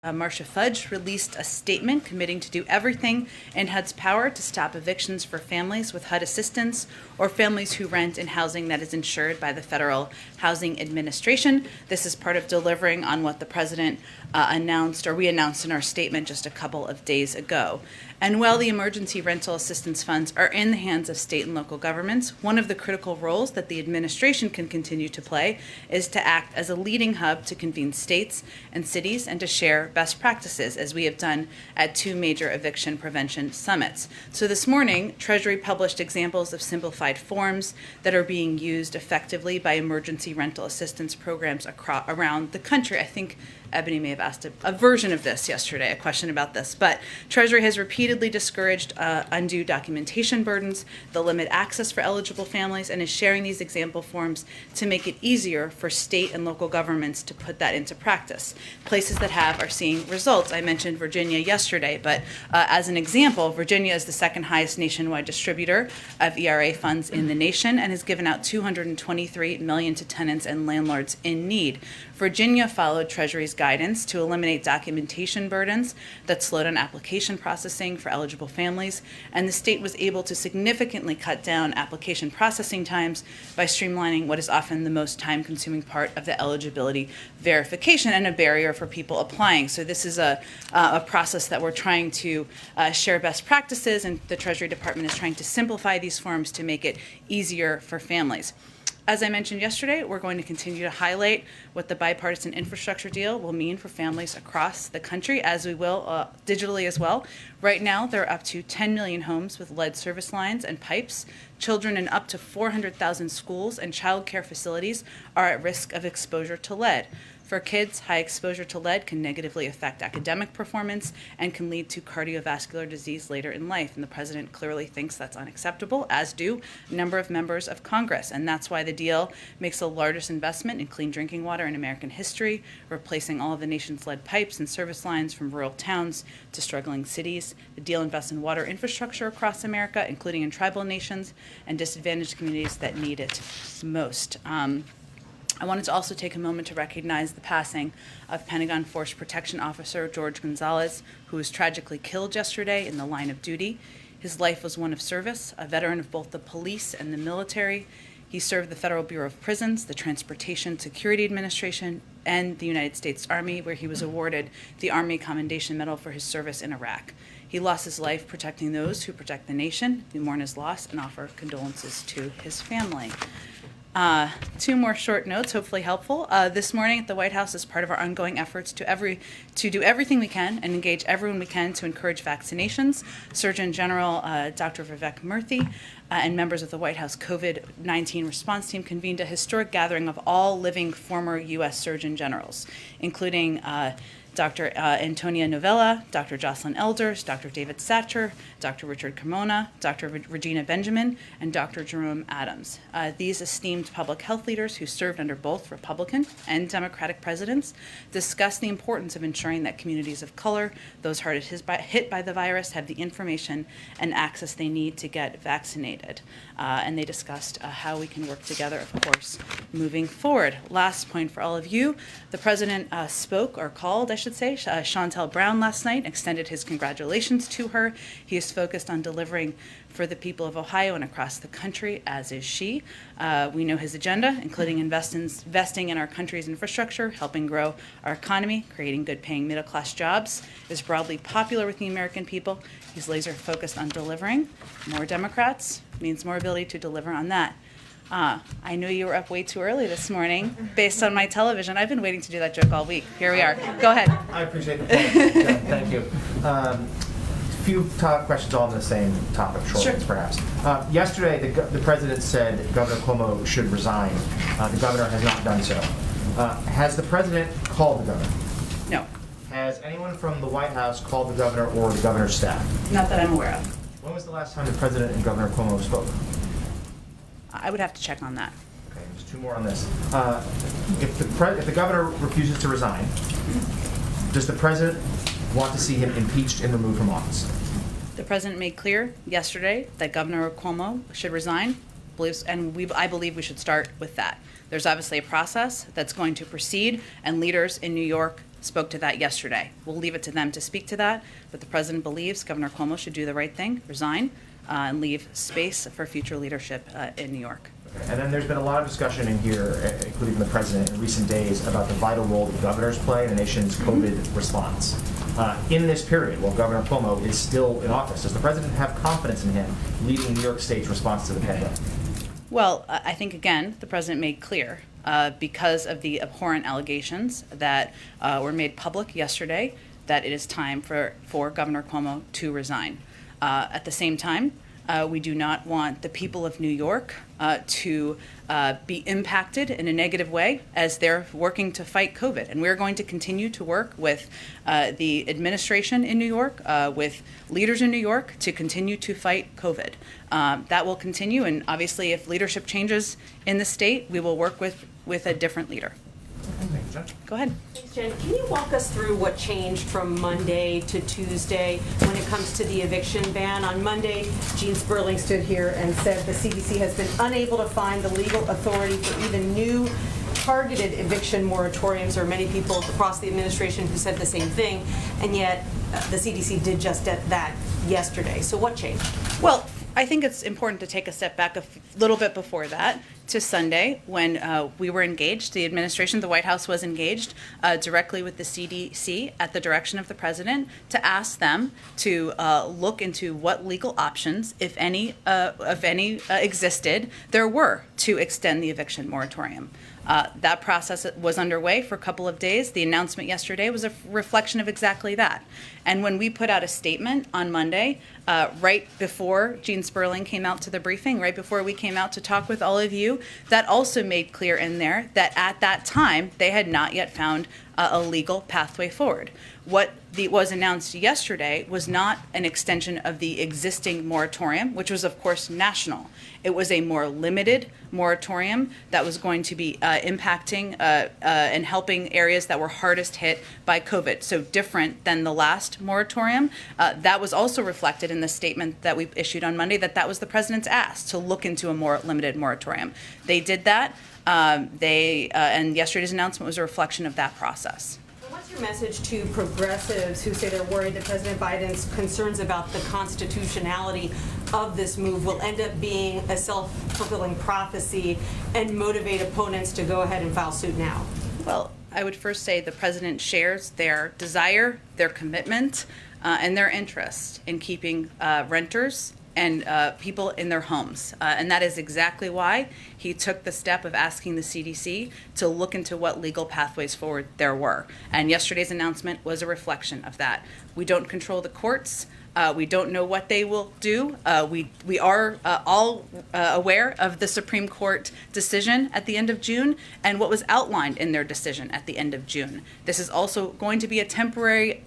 Marcia Fudge released a statement committing to do everything in HUD's power to stop evictions for families with HUD assistance or families who rent in housing that is insured by the Federal Housing Administration. This is part of delivering on what the president announced, or we announced in our statement just a couple of days ago. And while the emergency rental assistance funds are in the hands of state and local governments, one of the critical roles that the administration can continue to play is to act as a leading hub to convene states and cities and to share best practices, as we have done at 2 major eviction prevention summits. So this morning, Treasury published examples of simplified forms that are being used effectively by emergency rental assistance programs around the country. I think Ebony may have asked a version of this yesterday, a question about this, but Treasury has repeatedly discouraged undue documentation burdens that limit access for eligible families and is sharing these example forms to make it easier for state and local governments to put that into practice. Places that have are seeing results. I mentioned Virginia yesterday, but as an example, Virginia is the second highest nationwide distributor of ERA funds in the nation and has given out $223 million to tenants and landlords in need. Virginia followed Treasury's guidance to eliminate documentation burdens that slowed down application processing for eligible families, and the state was able to significantly cut down application processing times by streamlining what is often the most time-consuming part of the eligibility verification and a barrier for people applying. So this is a process that we're trying to share best practices, and the Treasury Department is trying to simplify these forms to make it easier for families. As I mentioned yesterday, we're going to continue to highlight what the bipartisan infrastructure deal will mean for families across the country, as we will digitally as well. Right now, there are up to 10 million homes with lead service lines and pipes. Children in up to 400,000 schools and child care facilities are at risk of exposure to lead. For kids, high exposure to lead can negatively affect academic performance and can lead to cardiovascular disease later in life. And the president clearly thinks that's unacceptable, as do a number of members of Congress. And that's why the deal makes the largest investment in clean drinking water in American history, replacing all of the nation's lead pipes and service lines from rural towns to struggling cities. The deal invests in water infrastructure across America, including in tribal nations and disadvantaged communities that need it most. I wanted to also take a moment to recognize the passing of Pentagon Force Protection Officer George Gonzalez, who was tragically killed yesterday in the line of duty. His life was one of service, a veteran of both the police and the military. He served the Federal Bureau of Prisons, the Transportation Security Administration, and the United States Army, where he was awarded the Army Commendation Medal for his service in Iraq. He lost his life protecting those who protect the nation. We mourn his loss and offer condolences to his family. 2 more short notes, hopefully helpful. This morning at the White House, as part of our ongoing efforts to do everything we can and engage everyone we can to encourage vaccinations, Surgeon General Dr. Vivek Murthy and members of the White House COVID-19 response team convened a historic gathering of all living former U.S. Surgeon Generals, including Dr. Antonia Novella, Dr. Jocelyn Elders, Dr. David Satcher, Dr. Richard Carmona, Dr. Regina Benjamin, and Dr. Jerome Adams. These esteemed public health leaders who served under both Republican and Democratic presidents discussed the importance of ensuring that communities of color, those hardest hit by the virus, have the information and access they need to get vaccinated. And they discussed how we can work together, of course, moving forward. Last point for all of you, the president spoke, or called, I should say, Chantel Brown last night, extended his congratulations to her. He is focused on delivering for the people of Ohio and across the country, as is she. We know his agenda, including investing in our country's infrastructure, helping grow our economy, creating good-paying middle-class jobs, is broadly popular with the American people. He's laser-focused on delivering. More Democrats means more ability to deliver on that. I knew you were up way too early this morning based on my television. I've been waiting to do that joke all week. Here we are. Go ahead. I appreciate the point. Yeah, thank you. Few questions all on the same topic, short ones perhaps. Yesterday, the president said Governor Cuomo should resign. The governor has not done so. Has the president called the governor? No. Has anyone from the White House called the governor or the governor's staff? Not that I'm aware of. When was the last time the president and Governor Cuomo spoke? I would have to check on that. Okay, there's 2 more on this. If the governor refuses to resign, does the president want to see him impeached and removed from office? The president made clear yesterday that Governor Cuomo should resign, and I believe we should start with that. There's obviously a process that's going to proceed, and leaders in New York spoke to that yesterday. We'll leave it to them to speak to that, but the president believes Governor Cuomo should do the right thing, resign, and leave space for future leadership in New York. And then there's been a lot of discussion in here, including from the president in recent days, about the vital role that governors play in the nation's COVID response. In this period, while Governor Cuomo is still in office, does the president have confidence in him leading New York State's response to the pandemic? Well, I think, again, the president made clear, because of the abhorrent allegations that were made public yesterday, that it is time for Governor Cuomo to resign. At the same time, we do not want the people of New York to be impacted in a negative way as they're working to fight COVID. And we're going to continue to work with the administration in New York, with leaders in New York, to continue to fight COVID. That will continue, and obviously if leadership changes in the state, we will work with a different leader. Go ahead. Thanks, Jen. Can you walk us through what changed from Monday to Tuesday when it comes to the eviction ban? On Monday, Gene Sperling stood here and said the CDC has been unable to find the legal authority for even new targeted eviction moratoriums. There are many people across the administration who said the same thing, and yet the CDC did just that yesterday. So what changed? Well, I think it's important to take a step back a little bit before that to Sunday when we were engaged. The administration, the White House was engaged directly with the CDC at the direction of the president to ask them to look into what legal options, if any, existed there were to extend the eviction moratorium. That process was underway for a couple of days. The announcement yesterday was a reflection of exactly that. And when we put out a statement on Monday, right before Gene Sperling came out to the briefing, right before we came out to talk with all of you, that also made clear in there that at that time, they had not yet found a legal pathway forward. What was announced yesterday was not an extension of the existing moratorium, which was, of course, national. It was a more limited moratorium that was going to be impacting and helping areas that were hardest hit by COVID. So different than the last moratorium. That was also reflected in the statement that we issued on Monday, that was the president's ask to look into a more limited moratorium. They did that. And yesterday's announcement was a reflection of that process. What's your message to progressives who say they're worried that President Biden's concerns about the constitutionality of this move will end up being a self-fulfilling prophecy and motivate opponents to go ahead and file suit now? Well, I would first say the president shares their desire, their commitment, and their interest in keeping renters and people in their homes. And that is exactly why he took the step of asking the CDC to look into what legal pathways forward there were. And yesterday's announcement was a reflection of that. We don't control the courts. We don't know what they will do. We are all aware of the Supreme Court decision at the end of June and what was outlined in their decision at the end of June. This is also going to be a temporary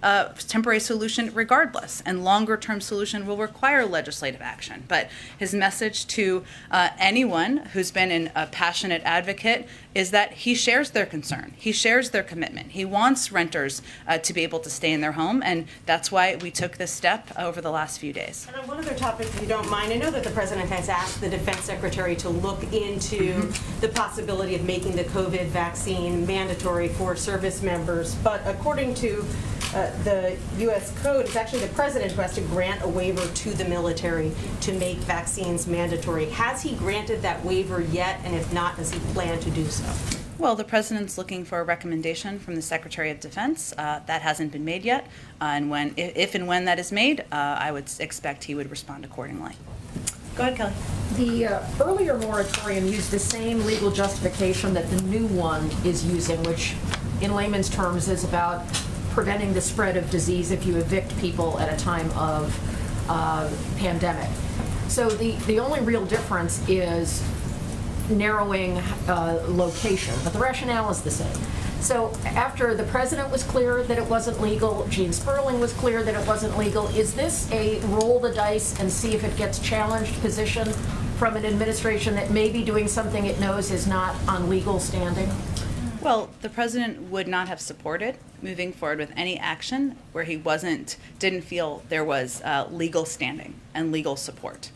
solution regardless, and longer-term solution will require legislative action. But his message to anyone who's been a passionate advocate is that he shares their concern. He shares their commitment. He wants renters to be able to stay in their home, and that's why we took this step over the last few days. And on one other topic, if you don't mind, I know that the president has asked the defense secretary to look into the possibility of making the COVID vaccine mandatory for service members, but according to the U.S. Code, it's actually the president who has to grant a waiver to the military to make vaccines mandatory. Has he granted that waiver yet? And if not, does he plan to do so? Well, the president's looking for a recommendation from the Secretary of Defense. That hasn't been made yet. And if and when that is made, I would expect he would respond accordingly. Go ahead, Kelly. The earlier moratorium used the same legal justification that the new one is using, which in layman's terms is about preventing the spread of disease if you evict people at a time of pandemic. So the only real difference is narrowing location, but the rationale is the same. So after the president was clear that it wasn't legal, Gene Sperling was clear that it wasn't legal, is this a roll the dice and see if it gets challenged position from an administration that may be doing something it knows is not on legal standing? Well, the president would not have supported moving forward with any action where he didn't feel there was legal standing and legal support.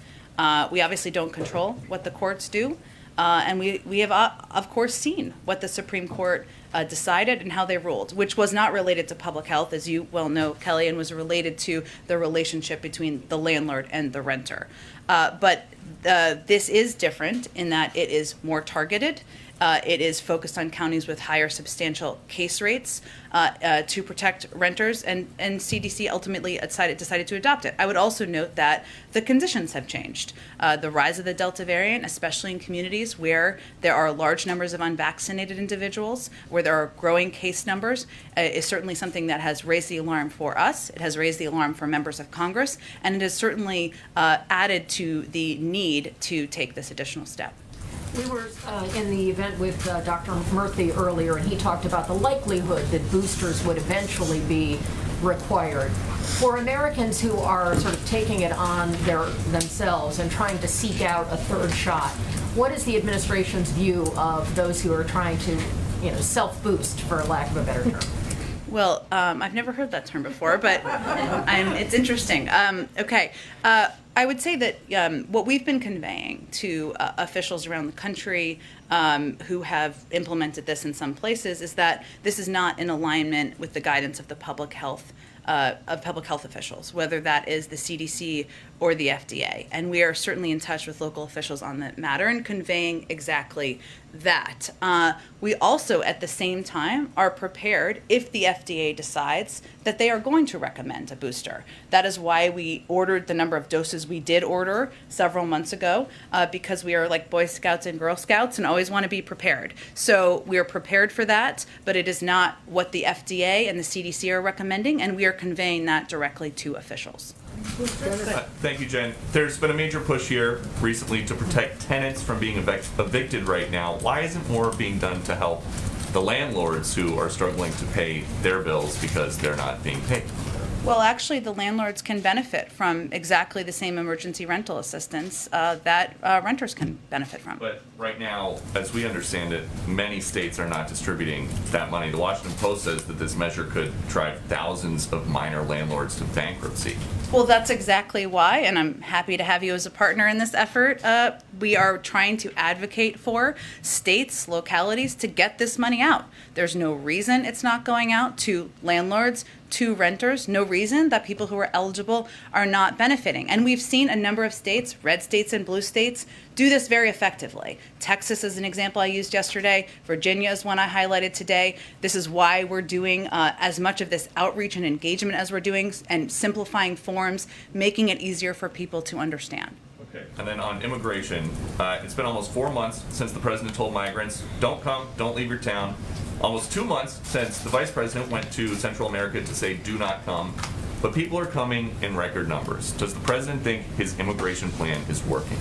We obviously don't control what the courts do, And we have, of course, seen what the Supreme Court decided and how they ruled, which was not related to public health, as you well know, Kelly, and was related to the relationship between the landlord and the renter. But this is different in that it is more targeted. It is focused on counties with higher substantial case rates to protect renters, and CDC ultimately decided to adopt it. I would also note that the conditions have changed. The rise of the Delta variant, especially in communities where there are large numbers of unvaccinated individuals, where there are growing case numbers, is certainly something that has raised the alarm for us. It has raised the alarm for members of Congress, and it has certainly added to the need to take this additional step. We were in the event with Dr. Murthy earlier, and he talked about the likelihood that boosters would eventually be required. For Americans who are sort of taking it on themselves and trying to seek out a third shot, what is the administration's view of those who are trying to, self-boost, for lack of a better term? Well, I've never heard that term before, but it's interesting. Okay. I would say that what we've been conveying to officials around the country who have implemented this in some places is that this is not in alignment with the guidance of the public health officials, whether that is the CDC or the FDA. And we are certainly in touch with local officials on that matter and conveying exactly that. We also, at the same time, are prepared if the FDA decides that they are going to recommend a booster. That is why we ordered the number of doses we did order several months ago, because we are like Boy Scouts and Girl Scouts and always want to be prepared. So we are prepared for that, but it is not what the FDA and the CDC are recommending, and we are conveying that directly to officials. Thank you, Jen. There's been a major push here recently to protect tenants from being evicted right now. Why isn't more being done to help the landlords who are struggling to pay their bills because they're not being paid? Well, actually, the landlords can benefit from exactly the same emergency rental assistance that renters can benefit from. But right now, as we understand it, many states are not distributing that money. The Washington Post says that this measure could drive thousands of minor landlords to bankruptcy. Well, that's exactly why, and I'm happy to have you as a partner in this effort. We are trying to advocate for states, localities to get this money out. There's no reason it's not going out to landlords, to renters, no reason that people who are eligible are not benefiting. And we've seen a number of states, red states and blue states, do this very effectively. Texas is an example I used yesterday. Virginia is one I highlighted today. This is why we're doing as much of this outreach and engagement as we're doing, and simplifying forms, making it easier for people to understand. Okay. And then on immigration, it's been almost 4 months since the president told migrants, don't come, don't leave your town. Almost 2 months since the vice president went to Central America to say, do not come. But people are coming in record numbers. Does the president think his immigration plan is working?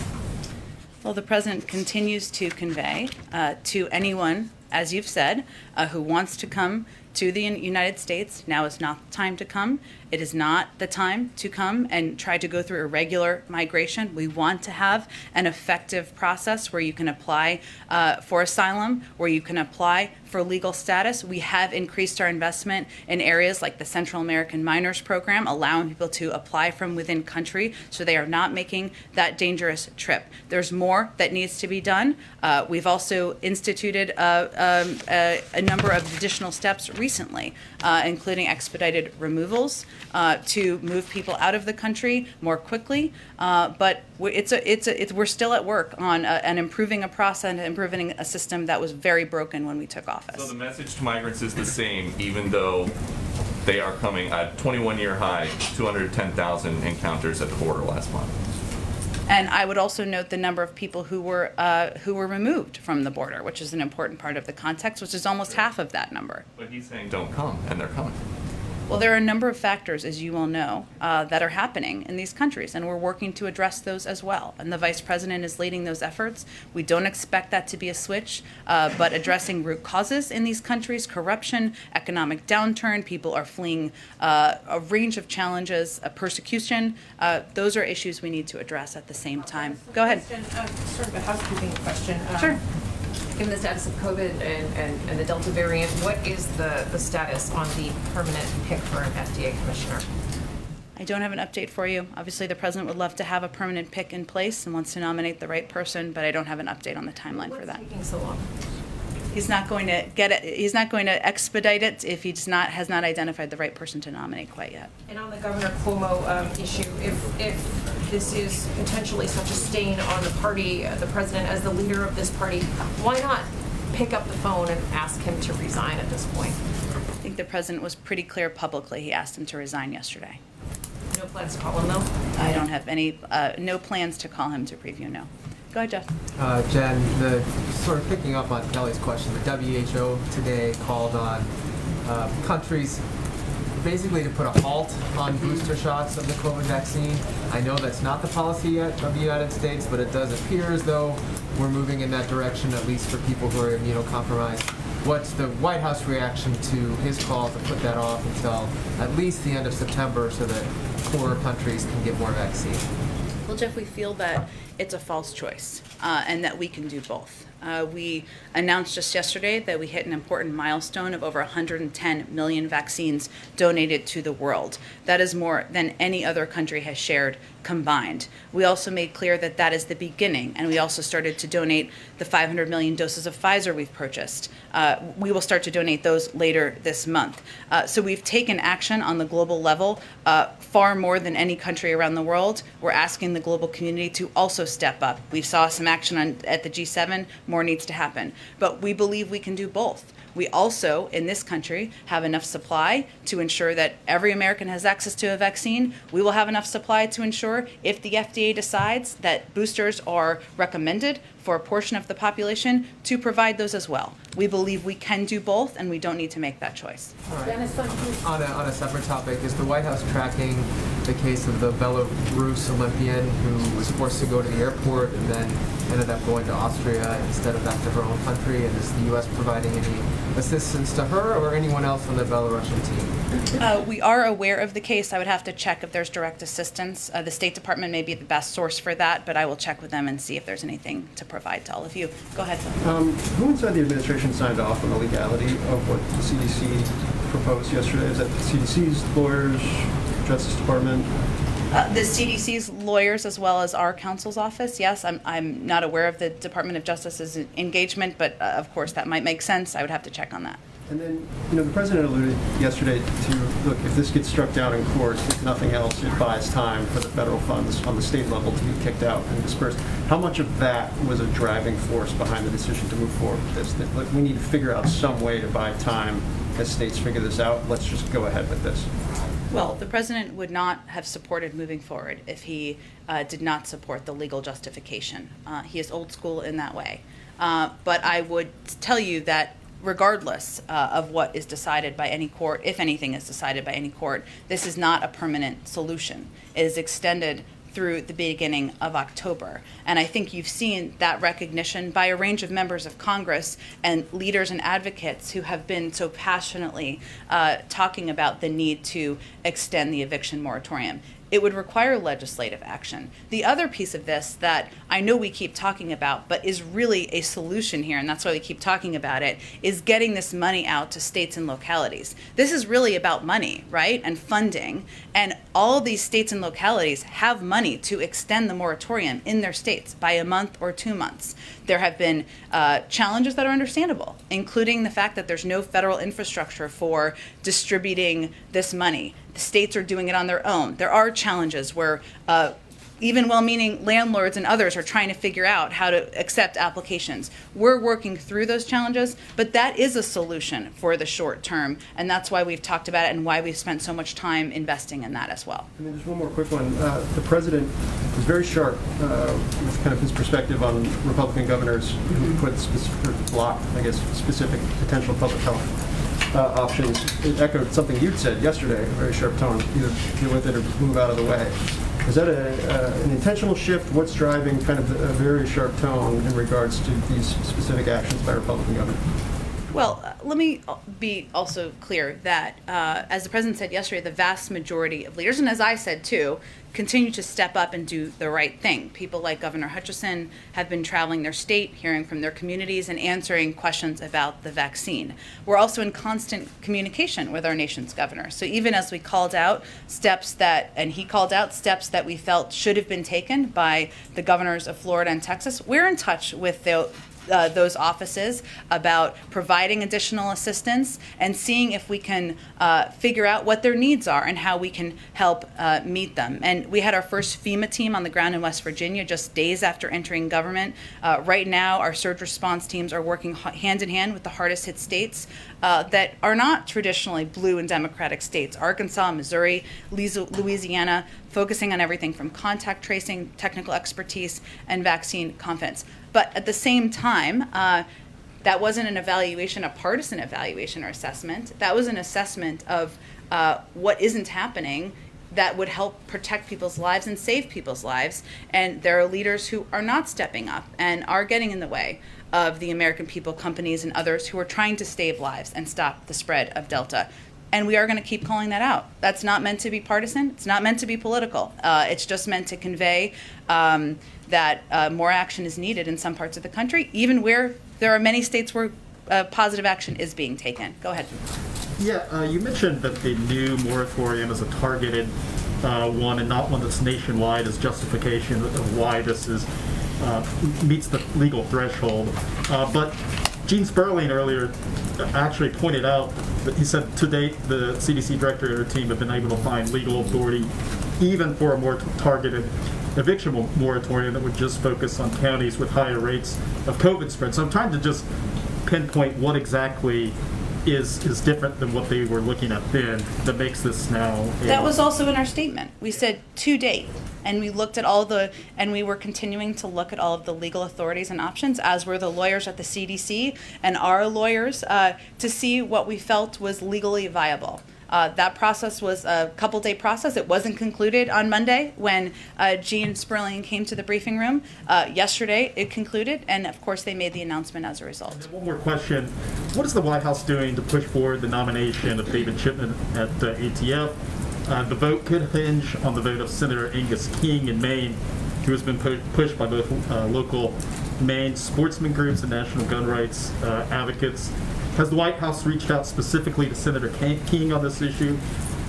Well, the president continues to convey to anyone, as you've said, who wants to come to the United States, now is not the time to come. It is not the time to come and try to go through irregular migration. We want to have an effective process where you can apply for asylum, where you can apply for legal status. We have increased our investment in areas like the Central American Minors Program, allowing people to apply from within country so they are not making that dangerous trip. There's more that needs to be done. We've also instituted a number of additional steps recently, including expedited removals to move people out of the country more quickly. But we're still at work on and improving a process and improving a system that was very broken when we took office. So the message to migrants is the same, even though they are coming at 21-year high, 210,000 encounters at the border last month. And I would also note the number of people who were removed from the border, which is an important part of the context, which is almost half of that number. But he's saying don't come, and they're coming. Well, there are a number of factors, as you all know, that are happening in these countries, and we're working to address those as well. And the vice president is leading those efforts. We don't expect that to be a switch, but addressing root causes in these countries, corruption, economic downturn, people are fleeing a range of challenges, persecution. Those are issues we need to address at the same time. Go ahead. Sort of a housekeeping question. Sure. Given the status of COVID and the Delta variant, what is the status on the permanent pick for an FDA commissioner? I don't have an update for you. Obviously, the president would love to have a permanent pick in place and wants to nominate the right person, but I don't have an update on the timeline for that. What's taking so long? He's not going to get it. He's not going to expedite it if he has not identified the right person to nominate quite yet. And on the Governor Cuomo issue, if this is potentially such a stain on the party, the president as the leader of this party, why not pick up the phone and ask him to resign at this point? I think the president was pretty clear publicly. He asked him to resign yesterday. No plans to call him, though? I don't have any, no plans to call him to preview, no. Go ahead, Jeff. Jen, sort of picking up on Kelly's question, the WHO today called on countries basically to put a halt on booster shots of the COVID vaccine. I know that's not the policy yet of the United States, but it does appear as though we're moving in that direction, at least for people who are immunocompromised. What's the White House reaction to his call to put that off until at least the end of September so that poorer countries can get more vaccine? Well, Jeff, we feel that it's a false choice and that we can do both. We announced just yesterday that we hit an important milestone of over 110 million vaccines donated to the world. That is more than any other country has shared combined. We also made clear that that is the beginning, and we also started to donate the 500 million doses of Pfizer we've purchased. We will start to donate those later this month. So we've taken action on the global level far more than any country around the world. We're asking the global community to also step up. We saw some action at the G7. More needs to happen. But we believe we can do both. We also, in this country, have enough supply to ensure that every American has access to a vaccine. We will have enough supply to ensure if the FDA decides that boosters are recommended for a portion of the population, to provide those as well. We believe we can do both, and we don't need to make that choice. All right. On a separate topic, is the White House tracking the case of the Belarus Olympian who was forced to go to the airport and then ended up going to Austria instead of back to her own country? And is the U.S. providing any assistance to her or anyone else on the Belarusian team? We are aware of the case. I would have to check if there's direct assistance. The State Department may be the best source for that, but I will check with them and see if there's anything to provide to all of you. Go ahead. Who inside the administration signed off on the legality of what the CDC proposed yesterday? Is that the CDC's lawyers, Justice Department? The CDC's lawyers, as well as our counsel's office. Yes, I'm not aware of the Department of Justice's engagement, but of course that might make sense. I would have to check on that. And then, the president alluded yesterday to, look, if this gets struck down in court, if nothing else, it buys time for the federal funds on the state level to be kicked out and dispersed. How much of that was a driving force behind the decision to move forward with this? That, look, we need to figure out some way to buy time as states figure this out. Let's just go ahead with this. Well, the president would not have supported moving forward if he did not support the legal justification. He is old school in that way. But I would tell you that regardless of what is decided by any court, if anything is decided by any court, this is not a permanent solution. It is extended through the beginning of October. And I think you've seen that recognition by a range of members of Congress and leaders and advocates who have been so passionately talking about the need to extend the eviction moratorium. It would require legislative action. The other piece of this that I know we keep talking about, but is really a solution here, and that's why we keep talking about it, is getting this money out to states and localities. This is really about money, right, and funding. And all these states and localities have money to extend the moratorium in their states by a month or 2 months. There have been challenges that are understandable, including the fact that there's no federal infrastructure for distributing this money. The states are doing it on their own. There are challenges where even well-meaning landlords and others are trying to figure out how to accept applications. We're working through those challenges, but that is a solution for the short term, and that's why we've talked about it and why we've spent so much time investing in that as well. And then just one more quick one. The president was very sharp with kind of his perspective on Republican governors who put block, specific potential public health options. It echoed something you'd said yesterday, a very sharp tone, either deal with it or move out of the way. Is that an intentional shift? What's driving kind of a very sharp tone in regards to these specific actions by Republican governors? Well, let me be also clear that, as the president said yesterday, the vast majority of leaders, and as I said too, continue to step up and do the right thing. People like Governor Hutchinson have been traveling their state, hearing from their communities, and answering questions about the vaccine. We're also in constant communication with our nation's governor. So even as we called out steps that, and he called out steps that we felt should have been taken by the governors of Florida and Texas, we're in touch with those offices about providing additional assistance and seeing if we can figure out what their needs are and how we can help meet them. And we had our first FEMA team on the ground in West Virginia just days after entering government. Right now, our surge response teams are working hand in hand with the hardest hit states that are not traditionally blue and Democratic states: Arkansas, Missouri, Louisiana, focusing on everything from contact tracing, technical expertise, and vaccine confidence. But at the same time, that wasn't an evaluation, a partisan evaluation or assessment. That was an assessment of what isn't happening that would help protect people's lives and save people's lives. And there are leaders who are not stepping up and are getting in the way of the American people, companies, and others who are trying to save lives and stop the spread of Delta. And we are going to keep calling that out. That's not meant to be partisan. It's not meant to be political. It's just meant to convey that more action is needed in some parts of the country, even where there are many states where positive action is being taken. Go ahead. Yeah, you mentioned that the new moratorium is a targeted one and not one that's nationwide as justification of why this is meets the legal threshold. But Gene Sperling earlier actually pointed out that he said to date the CDC director and her team have been able to find legal authority even for a more targeted eviction moratorium that would just focus on counties with higher rates of COVID spread. So I'm trying to just pinpoint what exactly is different than what they were looking at then that makes this now. That was also in our statement. We said to date, and we looked at and we were continuing to look at all of the legal authorities and options, as were the lawyers at the CDC and our lawyers, to see what we felt was legally viable. That process was a couple-day process. It wasn't concluded on Monday when Gene Sperling came to the briefing room. Yesterday, it concluded, and of course, they made the announcement as a result. And one more question. What is the White House doing to push forward the nomination of David Chipman at ATF? The vote could hinge on the vote of Senator Angus King in Maine, who has been pushed by both local Maine sportsman groups and national gun rights advocates. Has the White House reached out specifically to Senator King on this issue?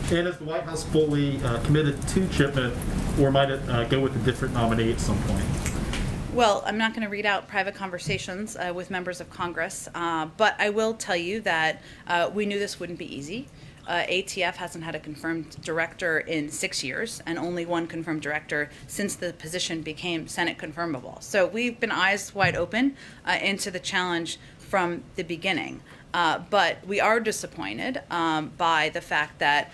And is the White House fully committed to Chipman, or might it go with a different nominee at some point? Well, I'm not going to read out private conversations with members of Congress, but I will tell you that we knew this wouldn't be easy. ATF hasn't had a confirmed director in 6 years, and only one confirmed director since the position became Senate confirmable. So we've been eyes wide open into the challenge from the beginning. But we are disappointed by the fact that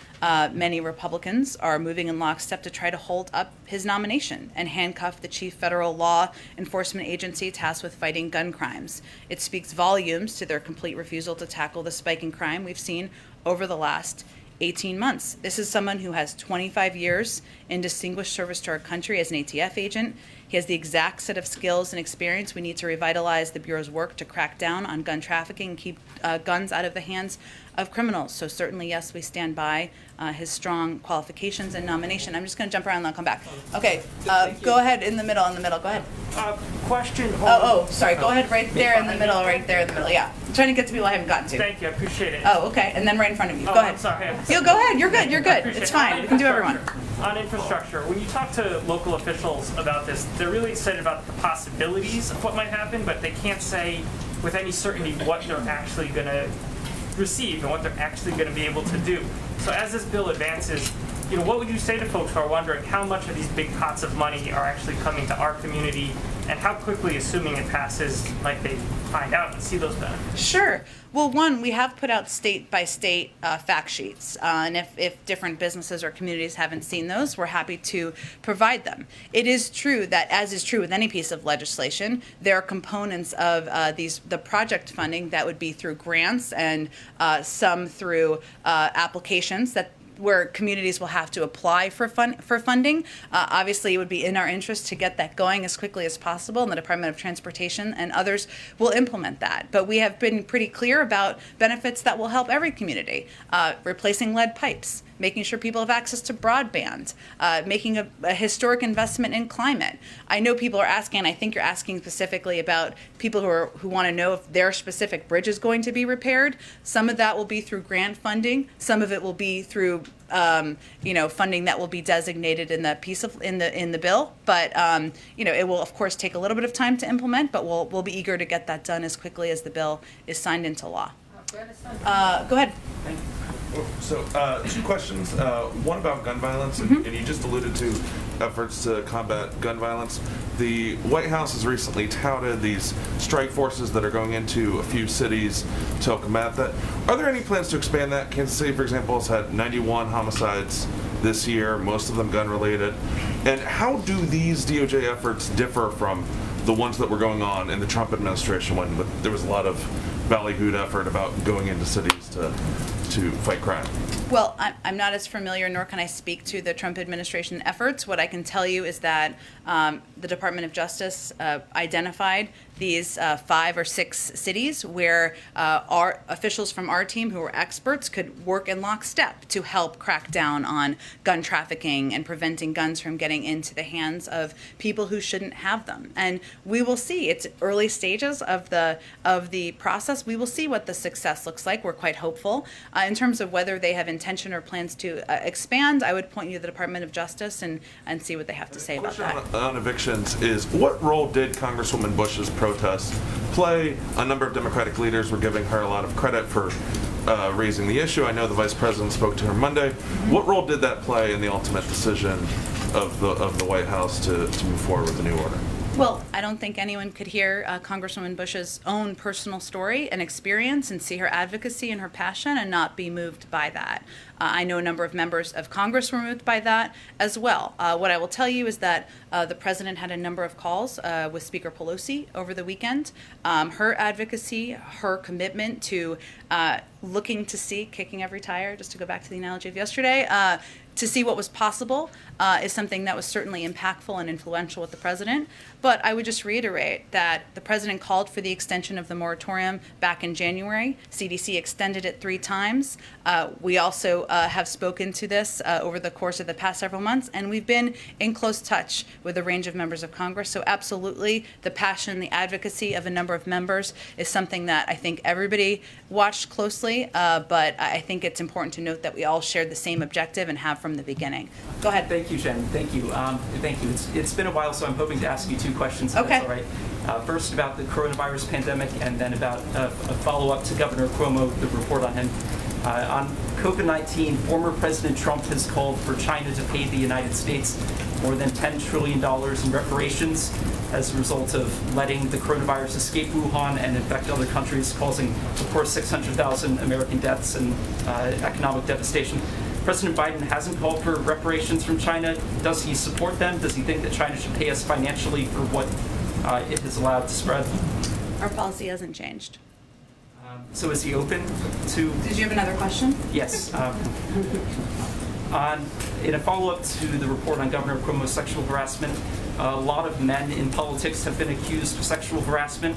many Republicans are moving in lockstep to try to hold up his nomination and handcuff the chief federal law enforcement agency tasked with fighting gun crimes. It speaks volumes to their complete refusal to tackle the spiking crime we've seen over the last 18 months. This is someone who has 25 years in distinguished service to our country as an ATF agent. He has the exact set of skills and experience we need to revitalize the Bureau's work to crack down on gun trafficking and keep guns out of the hands of criminals. So certainly, yes, we stand by his strong qualifications and nomination. I'm just going to jump around and I'll come back. Okay, go ahead in the middle, Go ahead. Question. Sorry. Go ahead right there in the middle, Yeah. I'm trying to get to people I haven't gotten to. Thank you. I appreciate it. Oh, okay. And then right in front of you. Go ahead. I'm sorry. Go ahead. You're good. It's fine. We can do everyone. On infrastructure, when you talk to local officials about this, they're really excited about the possibilities of what might happen, but they can't say with any certainty what they're actually going to receive and what they're actually going to be able to do. So as this bill advances, what would you say to folks who are wondering how much of these big pots of money are actually coming to our community, and how quickly, assuming it passes, might they find out and see those benefits? Sure. Well, one, we have put out state-by-state fact sheets, and if different businesses or communities haven't seen those, we're happy to provide them. It is true that, as is true with any piece of legislation, there are components of the project funding that would be through grants and some through applications that where communities will have to apply for funding. Obviously, it would be in our interest to get that going as quickly as possible, and the Department of Transportation and others will implement that. But we have been pretty clear about benefits that will help every community, replacing lead pipes, making sure people have access to broadband, making a historic investment in climate. I know people are asking, and I think you're asking specifically about people who want to know if their specific bridge is going to be repaired. Some of that will be through grant funding. Some of it will be through funding that will be designated in the in the bill. But it will of course take a little bit of time to implement. But we'll be eager to get that done as quickly as the bill is signed into law. Go ahead. So, two questions. One about gun violence, and you just alluded to efforts to combat gun violence. The White House has recently touted these strike forces that are going into a few cities to help combat that. Are there any plans to expand that? Kansas City, for example, has had 91 homicides this year, most of them gun-related. And how do these DOJ efforts differ from the ones that were going on in the Trump administration when there was a lot of ballyhooed effort about going into cities to fight crime? Well, I'm not as familiar, nor can I speak to the Trump administration efforts. What I can tell you is that the Department of Justice identified these 5 or 6 cities where our officials from our team who are experts could work in lockstep to help crack down on gun trafficking and preventing guns from getting into the hands of people who shouldn't have them. And we will see. It's early stages of the process. We will see what the success looks like. We're quite hopeful. In terms of whether they have intention or plans to expand, I would point you to the Department of Justice and see what they have to say about that. On evictions is, what role did Congresswoman Bush's protests play? A number of Democratic leaders were giving her a lot of credit for raising the issue. I know the Vice President spoke to her Monday. What role did that play in the ultimate decision of the White House to move forward with the new order? Well, I don't think anyone could hear Congresswoman Bush's own personal story and experience and see her advocacy and her passion and not be moved by that. I know a number of members of Congress were moved by that as well. What I will tell you is that the president had a number of calls with Speaker Pelosi over the weekend. Her advocacy, her commitment to looking to see, kicking every tire, just to go back to the analogy of yesterday, to see what was possible is something that was certainly impactful and influential with the president. But I would just reiterate that the president called for the extension of the moratorium back in January. CDC extended it 3 times. We also have spoken to this over the course of the past several months, and we've been in close touch with a range of members of Congress. So absolutely, the passion, the advocacy of a number of members is something that I think everybody watched closely, but I think it's important to note that we all shared the same objective and have from the beginning. Go ahead. Thank you, Jen. Thank you. Thank you. It's been a while, so I'm hoping to ask you 2 questions, if Okay. that's all right. First about the coronavirus pandemic, and then about a follow-up to Governor Cuomo, the report on him. On COVID-19, former President Trump has called for China to pay the United States more than $10 trillion in reparations as a result of letting the coronavirus escape Wuhan and infect other countries, causing, of course, 600,000 American deaths and economic devastation. President Biden hasn't called for reparations from China. Does he support them? Does he think that China should pay us financially for what it has allowed to spread? Our policy hasn't changed. So is he open to... Did you have another question? Yes. In a follow-up to the report on Governor Cuomo's sexual harassment, a lot of men in politics have been accused of sexual harassment.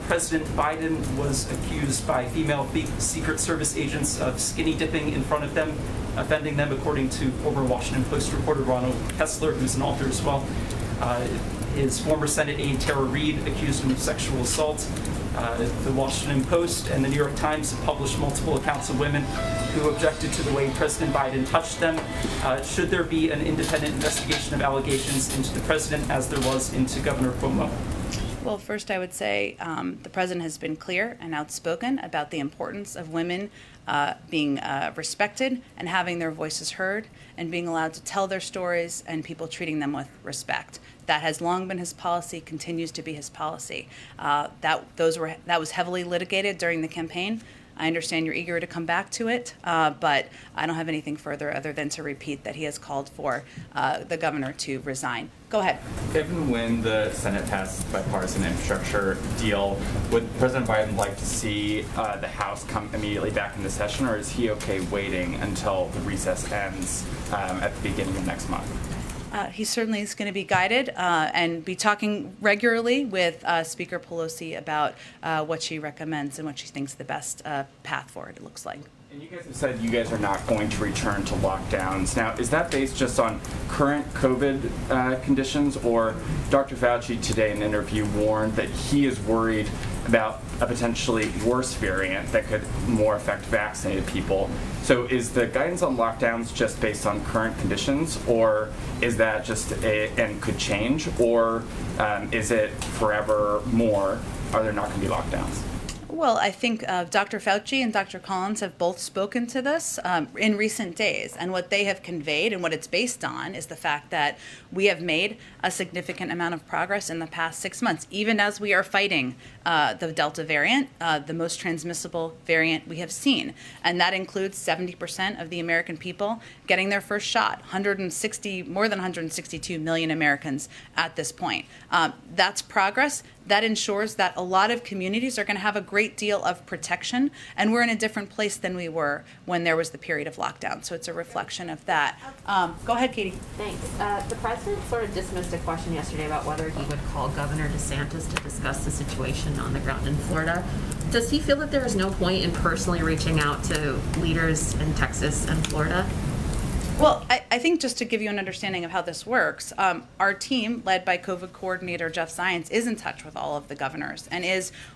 President Biden was accused by female Secret Service agents of skinny dipping in front of them, offending them, according to former Washington Post reporter Ronald Kessler, who's an author as well. His former Senate aide Tara Reid accused him of sexual assault. The Washington Post and the New York Times have published multiple accounts of women who objected to the way President Biden touched them. Should there be an independent investigation of allegations into the president as there was into Governor Cuomo? Well, first I would say the president has been clear and outspoken about the importance of women being respected and having their voices heard and being allowed to tell their stories and people treating them with respect. That has long been his policy, continues to be his policy. That was heavily litigated during the campaign. I understand you're eager to come back to it, but I don't have anything further other than to repeat that he has called for the governor to resign. Go ahead. If and when the Senate passes the bipartisan infrastructure deal, would President Biden like to see the House come immediately back into session, or is he okay waiting until the recess ends at the beginning of next month? He certainly is going to be guided and be talking regularly with Speaker Pelosi about what she recommends and what she thinks the best path forward it looks like. And you guys have said you guys are not going to return to lockdowns. Now, is that based just on current COVID conditions, or Dr. Fauci today in an interview warned that he is worried about a potentially worse variant that could more affect vaccinated people? So is the guidance on lockdowns just based on current conditions, or is that just and could change, or is it forever more? Are there not going to be lockdowns? Well, I think Dr. Fauci and Dr. Collins have both spoken to this in recent days, and what they have conveyed and what it's based on is the fact that we have made a significant amount of progress in the past 6 months, even as we are fighting the Delta variant, the most transmissible variant we have seen. And that includes 70% of the American people getting their first shot, more than 162 million Americans at this point. That's progress. That ensures that a lot of communities are going to have a great deal of protection, and we're in a different place than we were when there was the period of lockdown. So it's a reflection of that. Go ahead, Katie. Thanks. The president sort of dismissed a question yesterday about whether he would call Governor DeSantis to discuss the situation on the ground in Florida. Does he feel that there is no point in personally reaching out to leaders in Texas and Florida? Well, I think just to give you an understanding of how this works, our team, led by COVID coordinator Jeff Zients, is in touch with all of the governors, and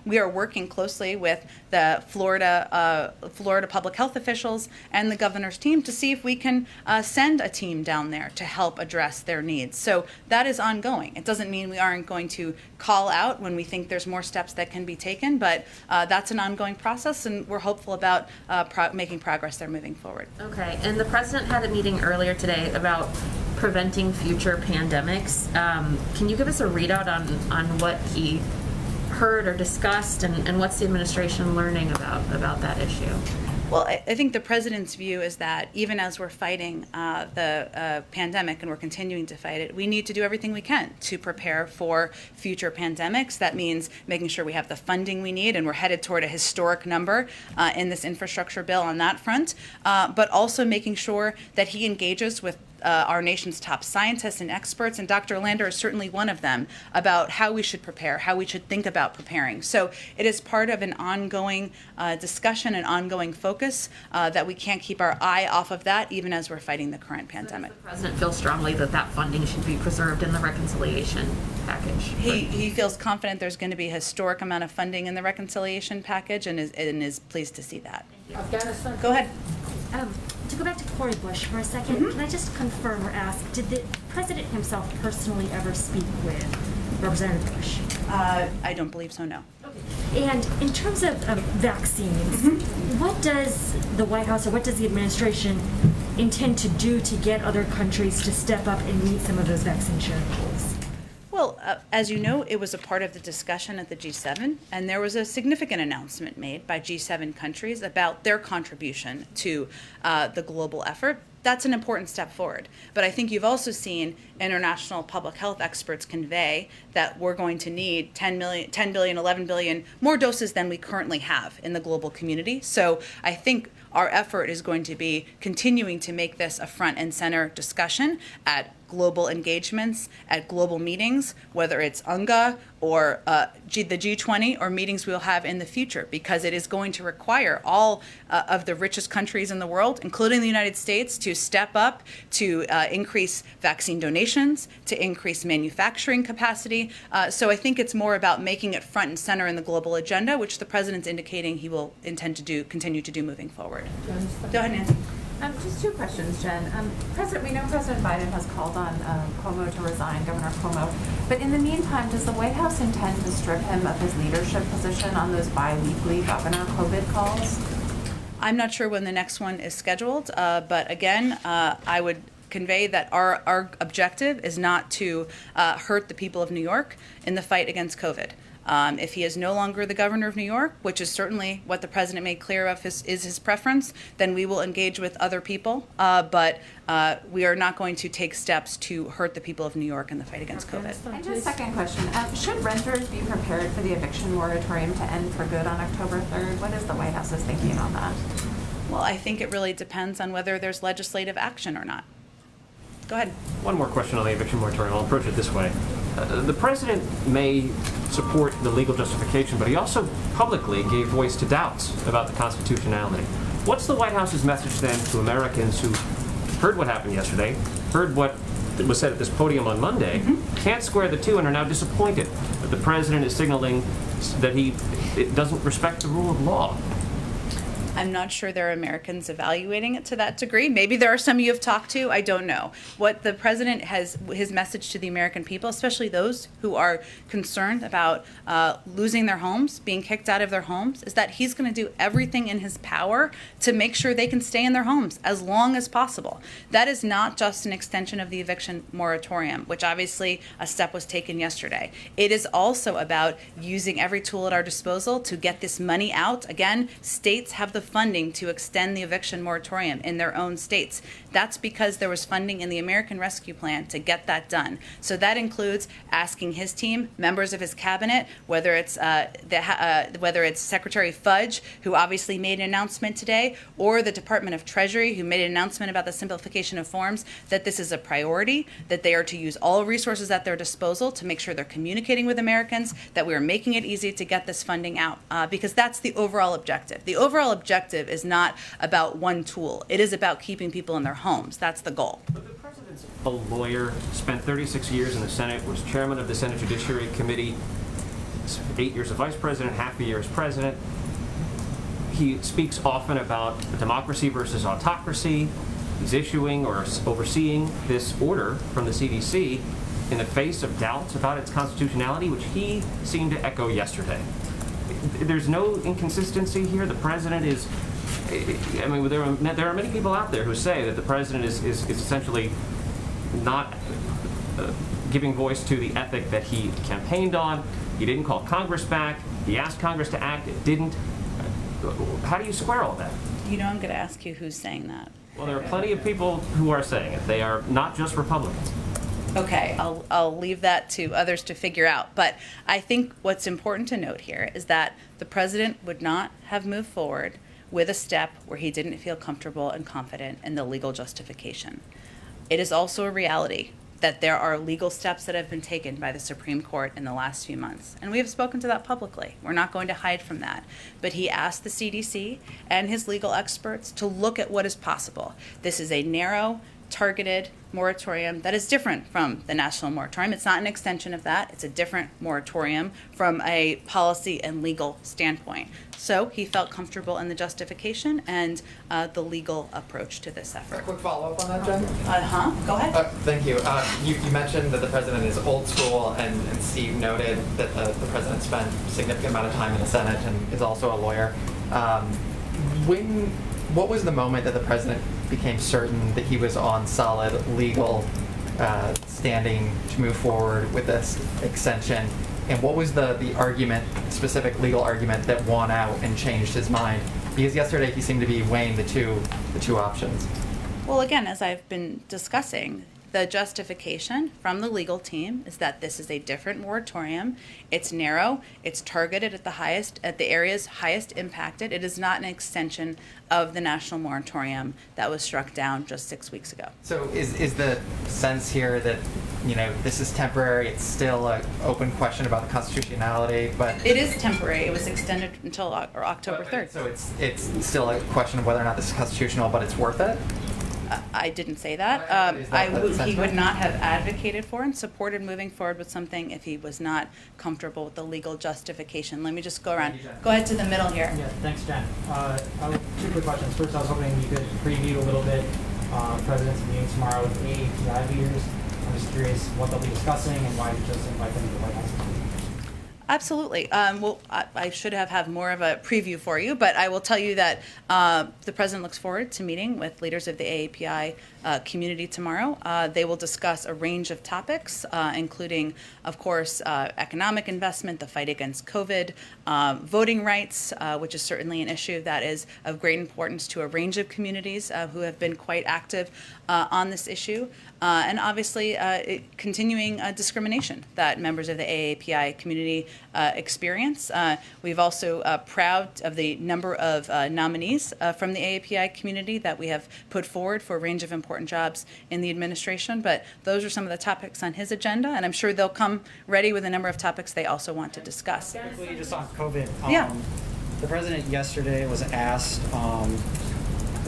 we are working closely with the Florida public health officials and the governor's team to see if we can send a team down there to help address their needs. So that is ongoing. It doesn't mean we aren't going to call out when we think there's more steps that can be taken, but that's an ongoing process, and we're hopeful about making progress there moving forward. Okay, and the president had a meeting earlier today about preventing future pandemics. Can you give us a readout on what he heard or discussed, and what's the administration learning about that issue? Well, I think the president's view is that even as we're fighting the pandemic and we're continuing to fight it, we need to do everything we can to prepare for future pandemics. That means making sure we have the funding we need, and we're headed toward a historic number in this infrastructure bill on that front, but also making sure that he engages with our nation's top scientists and experts, and Dr. Lander is certainly one of them, about how we should prepare, how we should think about preparing. So it is part of an ongoing discussion and ongoing focus that we can't keep our eye off of that even as we're fighting the current pandemic. So does the president feel strongly that funding should be preserved in the reconciliation package? He feels confident there's going to be a historic amount of funding in the reconciliation package, and is pleased to see that. Afghanistan. Go ahead. To go back to Cori Bush for a second, can I just confirm or ask, did the president himself personally ever speak with Representative Bush? I don't believe so, no. Okay. And in terms of vaccines, what does the White House or what does the administration intend to do to get other countries to step up and meet some of those vaccine sharing goals? Well, as you know, it was a part of the discussion at the G7, and there was a significant announcement made by G7 countries about their contribution to the global effort. That's an important step forward. But I think you've also seen international public health experts convey that we're going to need 10 billion, 11 billion more doses than we currently have in the global community. So I think our effort is going to be continuing to make this a front and center discussion at global engagements, at global meetings, whether it's UNGA or the G20 or meetings we'll have in the future, because it is going to require all of the richest countries in the world, including the United States, to step up, to increase vaccine donations, to increase manufacturing capacity. So I think it's more about making it front and center in the global agenda, which the president's indicating he will intend to do, continue to do moving forward. Go ahead, Nancy. Just two questions, Jen. We know President Biden has called on Cuomo to resign, Governor Cuomo. But in the meantime, does the White House intend to strip him of his leadership position on those bi-weekly governor COVID calls? I'm not sure when the next one is scheduled, but again, I would convey that our objective is not to hurt the people of New York in the fight against COVID. If he is no longer the governor of New York, which is certainly what the president made clear of is his preference, then we will engage with other people. But we are not going to take steps to hurt the people of New York in the fight against COVID. And just second question, should renters be prepared for the eviction moratorium to end for good on October 3rd? What is the White House's thinking on that? Well, I think it really depends on whether there's legislative action or not. Go ahead. One more question on the eviction moratorium. I'll approach it this way. The president may support the legal justification, but he also publicly gave voice to doubts about the constitutionality. What's the White House's message then to Americans who heard what happened yesterday, heard what was said at this podium on Monday, can't square the two, and are now disappointed that the president is signaling that he doesn't respect the rule of law? I'm not sure there are Americans evaluating it to that degree. Maybe there are some you have talked to. I don't know. What the president has, his message to the American people, especially those who are concerned about losing their homes, being kicked out of their homes, is that he's going to do everything in his power to make sure they can stay in their homes as long as possible. That is not just an extension of the eviction moratorium, which obviously a step was taken yesterday. It is also about using every tool at our disposal to get this money out. Again, states have the funding to extend the eviction moratorium in their own states. That's because there was funding in the American Rescue Plan to get that done. So that includes asking his team, members of his cabinet, whether it's Secretary Fudge, who obviously made an announcement today, or the Department of Treasury, who made an announcement about the simplification of forms, that this is a priority, that they are to use all resources at their disposal to make sure they're communicating with Americans, that we are making it easy to get this funding out, because that's the overall objective. The overall objective is not about one tool. It is about keeping people in their homes. That's the goal. But the president's a lawyer, spent 36 years in the Senate, was chairman of the Senate Judiciary Committee, 8 years as vice president, half a year as president. He speaks often about democracy versus autocracy. He's issuing or overseeing this order from the CDC in the face of doubts about its constitutionality, which he seemed to echo yesterday. There's no inconsistency here. The president is, I mean, there are many people out there who say that the president is essentially not giving voice to the ethic that he campaigned on. He didn't call Congress back. He asked Congress to act. It didn't. How do you square all that? You know, I'm going to ask you who's saying that. Well, there are plenty of people who are saying it. They are not just Republicans. Okay, I'll leave that to others to figure out. But I think what's important to note here is that the president would not have moved forward with a step where he didn't feel comfortable and confident in the legal justification. It is also a reality that there are legal steps that have been taken by the Supreme Court in the last few months. And we have spoken to that publicly. We're not going to hide from that. But he asked the CDC and his legal experts to look at what is possible. This is a narrow, targeted moratorium that is different from the national moratorium. It's not an extension of that. It's a different moratorium from a policy and legal standpoint. So he felt comfortable in the justification and the legal approach to this effort. A quick follow-up on that, Jen? Go ahead. Thank you. You mentioned that the president is old school, and Steve noted that the president spent a significant amount of time in the Senate and is also a lawyer. What was the moment that the president became certain that he was on solid legal standing to move forward with this extension? And what was the argument, specific legal argument, that won out and changed his mind? Because yesterday he seemed to be weighing the two options. Well, again, as I've been discussing, the justification from the legal team is that this is a different moratorium. It's narrow. It's targeted at the areas highest impacted. It is not an extension of the national moratorium that was struck down just 6 weeks ago. So is the sense here that, you know, this is temporary? It's still an open question about the constitutionality, but it is temporary. It was extended until October 3rd. So it's still a question of whether or not this is constitutional, but it's worth it? I didn't say that. He would not have advocated for and supported moving forward with something if he was not comfortable with the legal justification. Let me just go around. Go ahead to the middle here. Yeah, thanks, Jen. Two quick questions. First, I was hoping you could preview a little bit the president's meeting tomorrow with AAPI leaders. I'm just curious what they'll be discussing and why you chose to invite them to the White House. Absolutely. Well, I should have more of a preview for you, but I will tell you that the president looks forward to meeting with leaders of the AAPI community tomorrow. They will discuss a range of topics, including, of course, economic investment, the fight against COVID, voting rights, which is certainly an issue that is of great importance to a range of communities who have been quite active on this issue, and obviously continuing discrimination that members of the AAPI community experience. We've also proud of the number of nominees from the AAPI community that we have put forward for a range of important jobs in the administration, but those are some of the topics on his agenda, and I'm sure they'll come ready with a number of topics they also want to discuss. Quickly, just on COVID. Yeah. The president yesterday was asked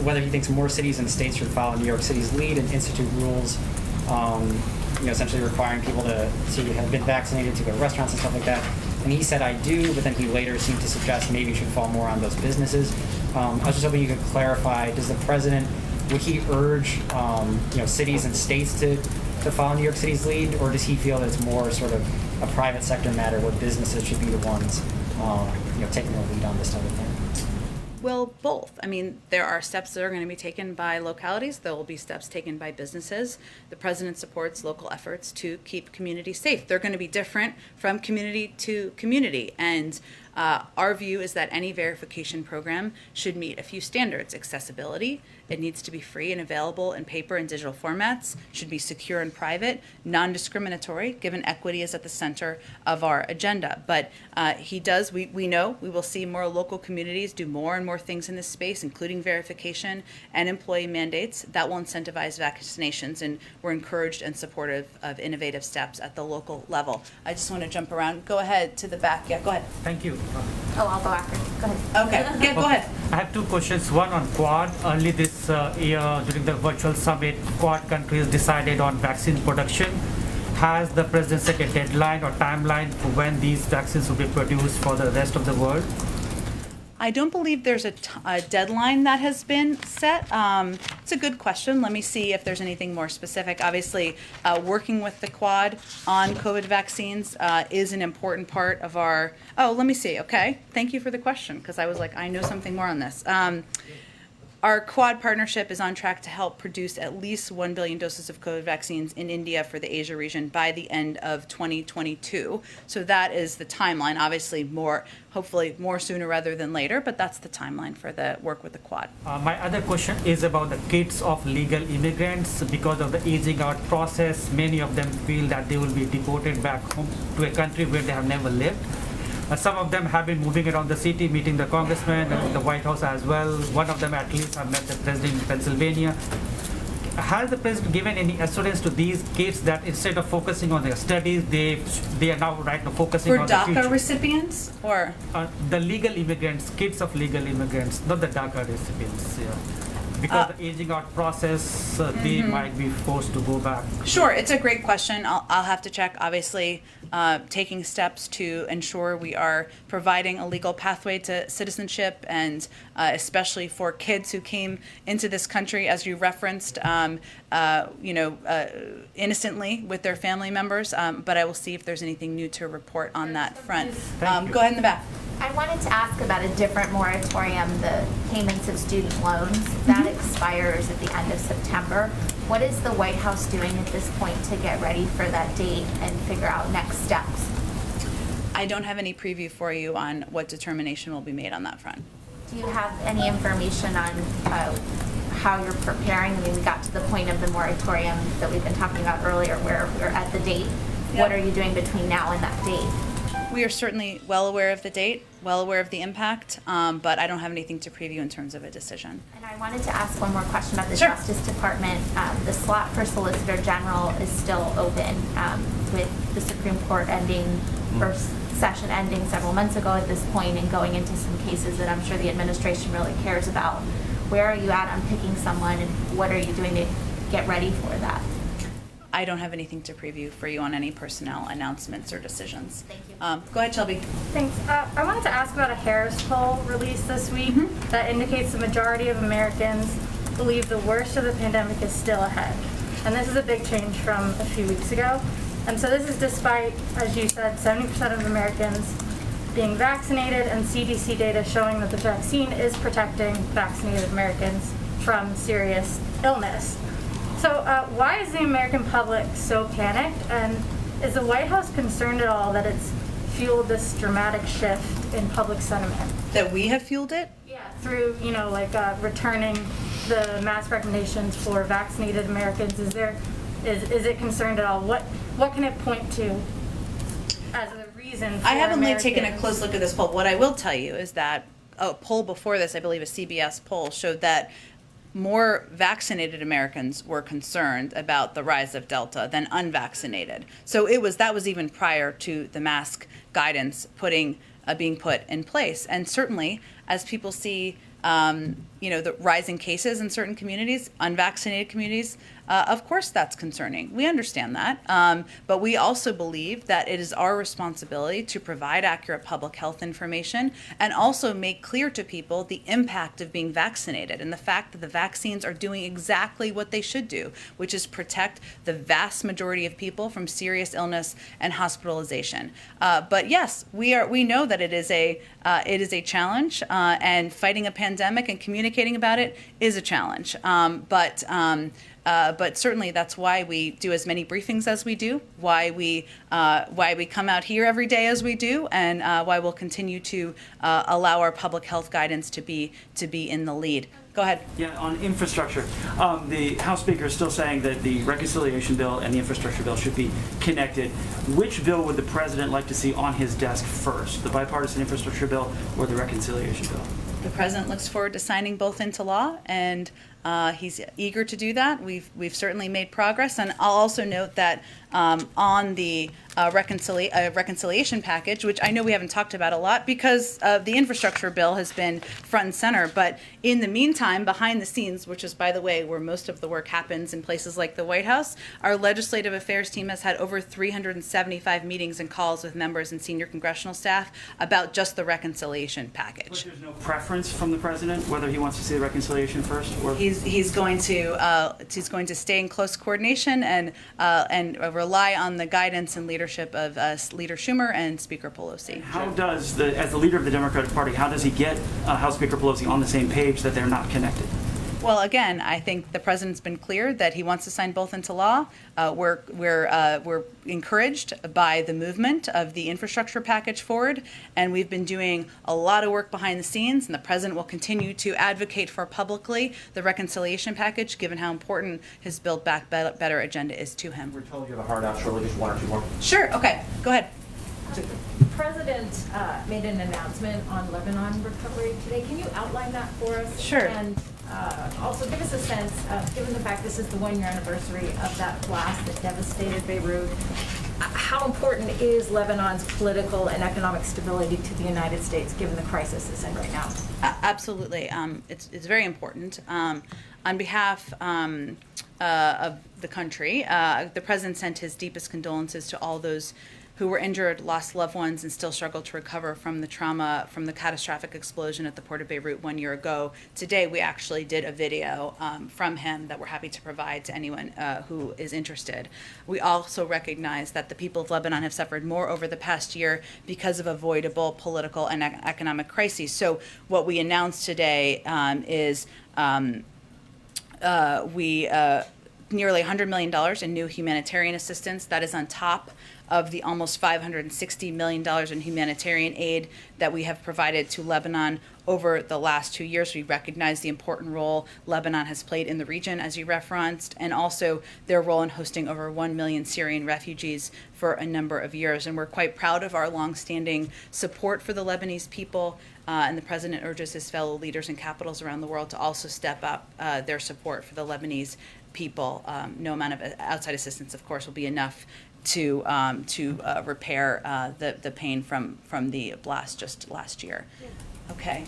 whether he thinks more cities and states should follow New York City's lead and institute rules, essentially requiring people to have been vaccinated to go to restaurants and stuff like that. And he said, I do, but then he later seemed to suggest maybe it should fall more on those businesses. I was just hoping you could clarify, would he urge, cities and states to follow New York City's lead, or does he feel that it's more sort of a private sector matter where businesses should be the ones, taking the lead on this type of thing? Well, both. I mean, there are steps that are going to be taken by localities. There will be steps taken by businesses. The president supports local efforts to keep communities safe. They're going to be different from community to community. And our view is that any verification program should meet a few standards. Accessibility, it needs to be free and available in paper and digital formats, should be secure and private, non-discriminatory, given equity is at the center of our agenda. But we know we will see more local communities do more and more things in this space, including verification and employee mandates that will incentivize vaccinations, and we're encouraged and supportive of innovative steps at the local level. I just want to jump around. Go ahead to the back. Yeah, go ahead. Thank you. Oh, I'll go after. Go ahead. Okay, yeah, go ahead. I have two questions. One on Quad. Early this year, during the virtual summit, Quad countries decided on vaccine production. Has the president set a deadline or timeline for when these vaccines will be produced for the rest of the world? I don't believe there's a deadline that has been set. It's a good question. Let me see if there's anything more specific. Obviously, working with the Quad on COVID vaccines is an important part of our... Oh, let me see. Okay. Thank you for the question, because I was like, I know something more on this. Our Quad partnership is on track to help produce at least 1 billion doses of COVID vaccines in India for the Asia region by the end of 2022. So that is the timeline. Obviously, hopefully more sooner rather than later, but that's the timeline for the work with the Quad. My other question is about the kids of legal immigrants. Because of the aging out process, many of them feel that they will be deported back home to a country where they have never lived. Some of them have been moving around the city, meeting the congressman and the White House as well. One of them at least have met the president in Pennsylvania. Has the president given any assurance to these kids that instead of focusing on their studies, they are now focusing on the future? For DACA recipients or? The legal immigrants, kids of legal immigrants, not the DACA recipients. Yeah. Because the aging out process, they might be forced to go back. Sure, it's a great question. I'll have to check. Obviously, taking steps to ensure we are providing a legal pathway to citizenship, and especially for kids who came into this country, as you referenced, innocently with their family members. But I will see if there's anything new to report on that front. Go ahead in the back. I wanted to ask about a different moratorium, the payments of student loans. That expires at the end of September. What is the White House doing at this point to get ready for that date and figure out next steps? I don't have any preview for you on what determination will be made on that front. Do you have any information on how you're preparing? I mean, we got to the point of the moratorium that we've been talking about earlier where we're at the date. Yep. What are you doing between now and that date? We are certainly well aware of the date, well aware of the impact, but I don't have anything to preview in terms of a decision. And I wanted to ask one more question about the Justice Department. The slot for Solicitor General is still open with the Supreme Court first session ending several months ago at this point and going into some cases that I'm sure the administration really cares about. Where are you at on picking someone, and what are you doing to get ready for that? I don't have anything to preview for you on any personnel announcements or decisions. Thank you. Go ahead, Shelby. Thanks. I wanted to ask about a Harris poll released this week that indicates the majority of Americans believe the worst of the pandemic is still ahead. And this is a big change from a few weeks ago. And so this is despite, as you said, 70% of Americans being vaccinated and CDC data showing that the vaccine is protecting vaccinated Americans from serious illness. So why is the American public so panicked? And is the White House concerned at all that it's fueled this dramatic shift in public sentiment? That we have fueled it? Yeah, through, returning the mask recommendations for vaccinated Americans. Is it concerned at all? What can it point to as a reason for I haven't Americans? taken a close look at this poll. What I will tell you is that a poll before this, I believe a CBS poll, showed that more vaccinated Americans were concerned about the rise of Delta than unvaccinated. So that was even prior to the mask guidance being put in place. And certainly, as people see, the rising cases in certain communities, unvaccinated communities, of course that's concerning. We understand that. But we also believe that it is our responsibility to provide accurate public health information and also make clear to people the impact of being vaccinated and the fact that the vaccines are doing exactly what they should do, which is protect the vast majority of people from serious illness and hospitalization. But yes, we know that it is a challenge, and fighting a pandemic and communicating about it is a challenge. But certainly that's why we do as many briefings as we do, why we come out here every day as we do, and why we'll continue to allow our public health guidance to be in the lead. Go ahead. Yeah, on infrastructure, the House Speaker is still saying that the reconciliation bill and the infrastructure bill should be connected. Which bill would the president like to see on his desk first, the bipartisan infrastructure bill or the reconciliation bill? The president looks forward to signing both into law, and he's eager to do that. We've certainly made progress, and I'll also note that on the reconciliation package, which I know we haven't talked about a lot because the infrastructure bill has been front and center, but in the meantime, behind the scenes, which is, by the way, where most of the work happens in places like the White House, our legislative affairs team has had over 375 meetings and calls with members and senior congressional staff about just the reconciliation package. But there's no preference from the president whether he wants to see the reconciliation first, or he's going to stay in close coordination and rely on the guidance and leadership of Leader Schumer and Speaker Pelosi. How does as the leader of the Democratic Party, how does he get House Speaker Pelosi on the same page that they're not connected? Well, again, I think the president's been clear that he wants to sign both into law. We're encouraged by the movement of the infrastructure package forward, and we've been doing a lot of work behind the scenes, and the president will continue to advocate for publicly the reconciliation package, given how important his Build Back Better agenda is to him. We're told you have a hard out, Shirley. Just one or two more. Sure. Okay. Go ahead. The president made an announcement on Lebanon recovery today. Can you outline that for us? Sure. And also give us a sense, given the fact this is the one-year anniversary of that blast that devastated Beirut, how important is Lebanon's political and economic stability to the United States, given the crisis it's in right now? Absolutely. It's very important. On behalf of the country, the president sent his deepest condolences to all those who were injured, lost loved ones, and still struggle to recover from the trauma from the catastrophic explosion at the port of Beirut 1 year ago. Today, we actually did a video from him that we're happy to provide to anyone who is interested. We also recognize that the people of Lebanon have suffered more over the past year because of avoidable political and economic crises. So what we announced today is nearly $100 million in new humanitarian assistance. That is on top of the almost $560 million in humanitarian aid that we have provided to Lebanon over the last 2 years. We recognize the important role Lebanon has played in the region, as you referenced, and also their role in hosting over 1 million Syrian refugees for a number of years. And we're quite proud of our longstanding support for the Lebanese people, and the president urges his fellow leaders in capitals around the world to also step up their support for the Lebanese people. No amount of outside assistance, of course, will be enough to repair the pain from the blast just last year. Okay.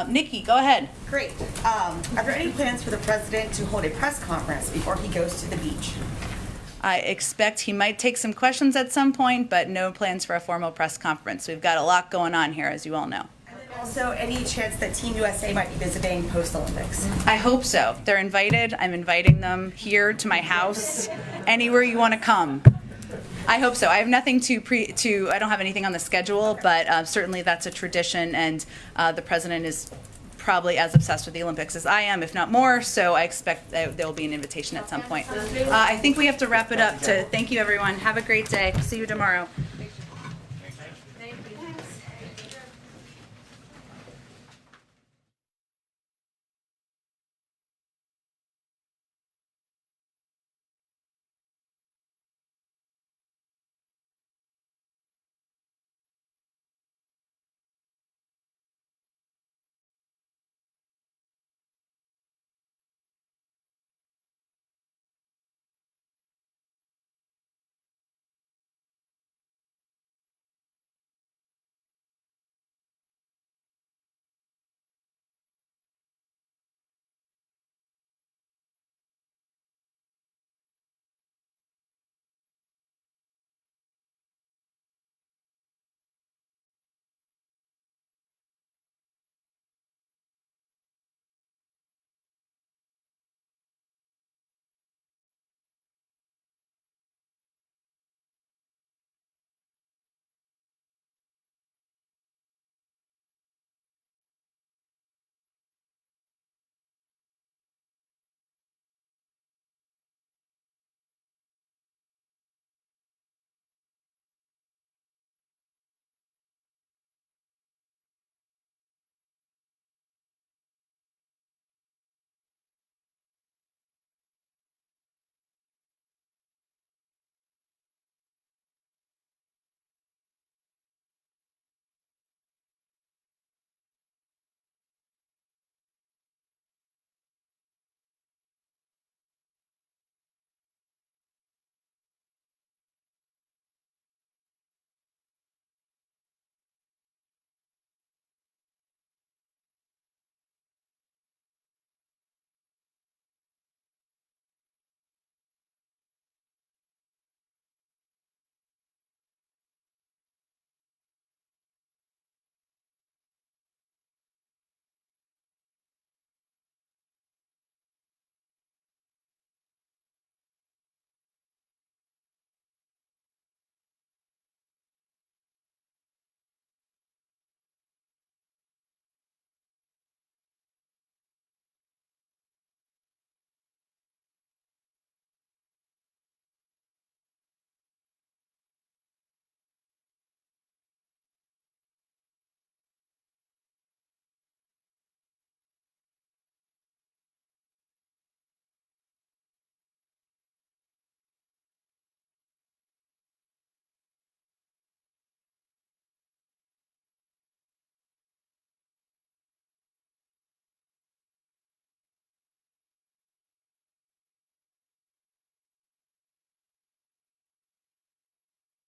Nikki, go ahead. Great. Are there any plans for the president to hold a press conference before he goes to the beach? I expect he might take some questions at some point, but no plans for a formal press conference. We've got a lot going on here, as you all know. And then also, any chance that Team USA might be visiting post-Olympics? I hope so. They're invited. I'm inviting them here to my house, anywhere you want to come. I hope so. I have nothing I don't have anything on the schedule, but certainly that's a tradition, and the president is probably as obsessed with the Olympics as I am, if not more, so I expect that there will be an invitation at some point. I think we have to wrap it up to thank you, everyone. Have a great day. See you tomorrow.